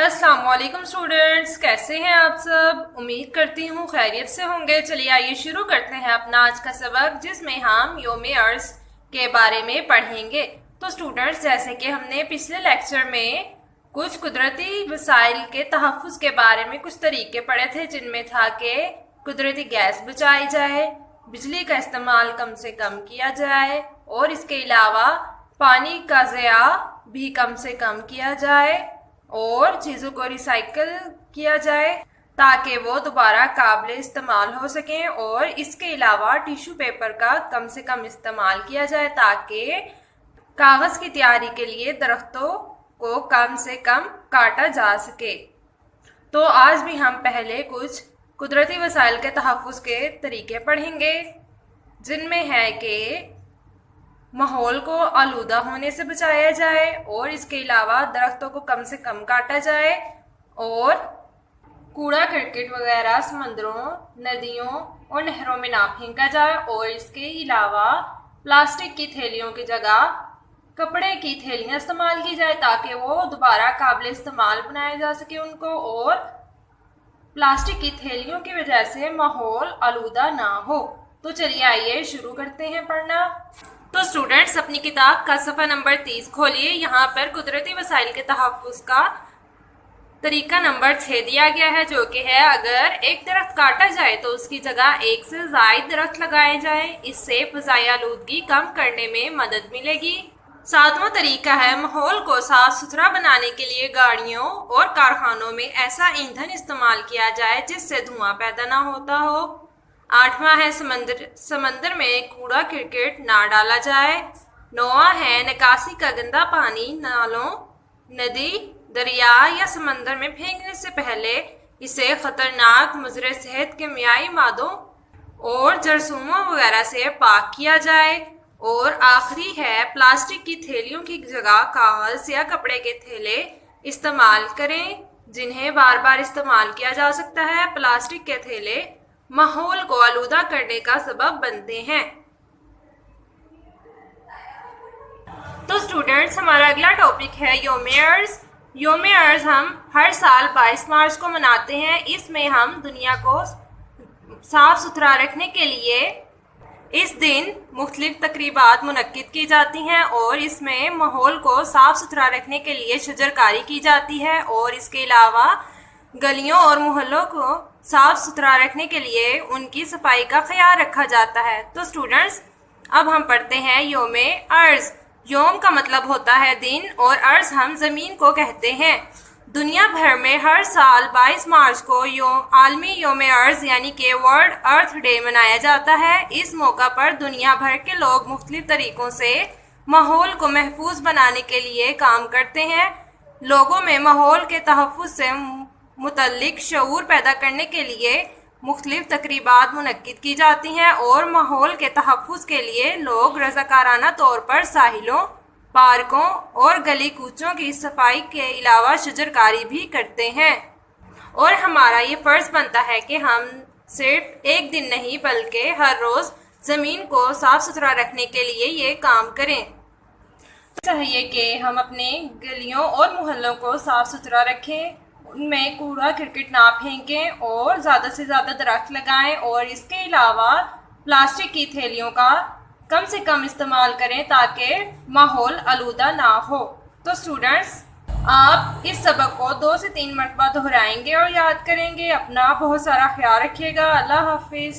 अस्सलाम वालेकुम स्टूडेंट्स, कैसे हैं आप सब। उम्मीद करती हूँ खैरियत से होंगे। चलिए आइए शुरू करते हैं अपना आज का सबक, जिसमें हम योम अर्ज के बारे में पढ़ेंगे। तो स्टूडेंट्स, जैसे कि हमने पिछले लेक्चर में कुछ कुदरती वसाइल के तहफ़्फ़ुज़ के बारे में कुछ तरीके पढ़े थे, जिनमें था कि कुदरती गैस बचाई जाए, बिजली का इस्तेमाल कम से कम किया जाए और इसके अलावा पानी का ज़या भी कम से कम किया जाए और चीज़ों को रिसाइकल किया जाए ताकि वो दोबारा काबिल इस्तेमाल हो सकें। और इसके अलावा टिश्यू पेपर का कम से कम इस्तेमाल किया जाए ताकि कागज़ की तैयारी के लिए दरख्तों को कम से कम काटा जा सके। तो आज भी हम पहले कुछ कुदरती वसाइल के तहफ़्फ़ुज़ के तरीके पढ़ेंगे, जिनमें है कि माहौल को आलूदा होने से बचाया जाए और इसके अलावा दरख्तों को कम से कम काटा जाए और कूड़ा करकट वगैरह समंदरों, नदियों और नहरों में ना फेंका जाए। और इसके अलावा प्लास्टिक की थैलियों की जगह कपड़े की थैलियाँ इस्तेमाल की जाए ताकि वो दोबारा काबिल इस्तेमाल बनाया जा सके उनको, और प्लास्टिक की थैलियों की वजह से माहौल आलूदा ना हो। तो चलिए आइए शुरू करते हैं पढ़ना। तो स्टूडेंट्स, अपनी किताब का सफ़ा नंबर 30 खोलिए। यहाँ पर कुदरती वसाइल के तहफ़्फ़ुज़ का तरीका नंबर 6 दिया गया है, जो कि है अगर एक दरख्त काटा जाए तो उसकी जगह एक से ज़ायद दरख्त लगाए जाए। इससे फ़ज़ाई आलूदगी कम करने में मदद मिलेगी। सातवां तरीका है माहौल को साफ सुथरा बनाने के लिए गाड़ियों और कारखानों में ऐसा ईंधन इस्तेमाल किया जाए जिससे धुआं पैदा ना होता हो। आठवां है समंदर में कूड़ा करकट ना डाला जाए। नौवां है निकासी का गंदा पानी नालों, नदी, दरिया या समंदर में फेंकने से पहले इसे खतरनाक मुज़र सेहत केमियाई मादों और जरासीमों वगैरह से पाक किया जाए। और आखिरी है प्लास्टिक की थैलियों की जगह कागज़ या कपड़े के थैले इस्तेमाल करें, जिन्हें बार बार इस्तेमाल किया जा सकता है। प्लास्टिक के थैले माहौल को आलूदा करने का सबब बनते हैं। तो स्टूडेंट्स, हमारा अगला टॉपिक है योम अर्ज। योम अर्ज हम हर साल 22 मार्च को मनाते हैं। इसमें हम दुनिया को साफ सुथरा रखने के लिए इस दिन मुख्तलिफ तकरीबात मुनक्किद की जाती हैं और इसमें माहौल को साफ सुथरा रखने के लिए शजरकारी की जाती है और इसके अलावा गलियों और मोहल्लों को साफ सुथरा रखने के लिए उनकी सफाई का ख्याल रखा जाता है। तो स्टूडेंट्स, अब हम पढ़ते हैं योम अर्ज। योम का मतलब होता है दिन और अर्ज हम ज़मीन को कहते हैं। दुनिया भर में हर साल 22 मार्च को आलमी योम अर्ज यानी कि वर्ल्ड अर्थ डे मनाया जाता है। इस मौका पर दुनिया भर के लोग मुख्तलिफ तरीक़ों से माहौल को महफूज बनाने के लिए काम करते हैं। लोगों में माहौल के तहफ़्फ़ुज़ से मुतल्लिक शऊर पैदा करने के लिए मुख्तलिफ तकरीबात मुनक्किद की जाती हैं और माहौल के तहफ़्फ़ुज़ के लिए लोग रज़ाकाराना तौर पर साहिलों, पार्कों और गली कूचों की सफाई के अलावा शजरकारी भी करते हैं। और हमारा ये फ़र्ज़ बनता है कि हम सिर्फ एक दिन नहीं बल्कि हर रोज़ ज़मीन को साफ़ सुथरा रखने के लिए ये काम करें। चाहिए कि हम अपने गलियों और मोहल्लों को साफ़ सुथरा रखें, उनमें कूड़ा करकट ना फेंकें और ज़्यादा से ज़्यादा दरख्त लगाएं और इसके अलावा प्लास्टिक की थैलियों का कम से कम इस्तेमाल करें ताकि माहौल आलूदा ना हो। तो स्टूडेंट्स, आप इस सबक को 2 से 3 मरतबा दोहराएंगे और याद करेंगे। अपना बहुत सारा ख्याल रखिएगा। अल्लाह हाफिज़।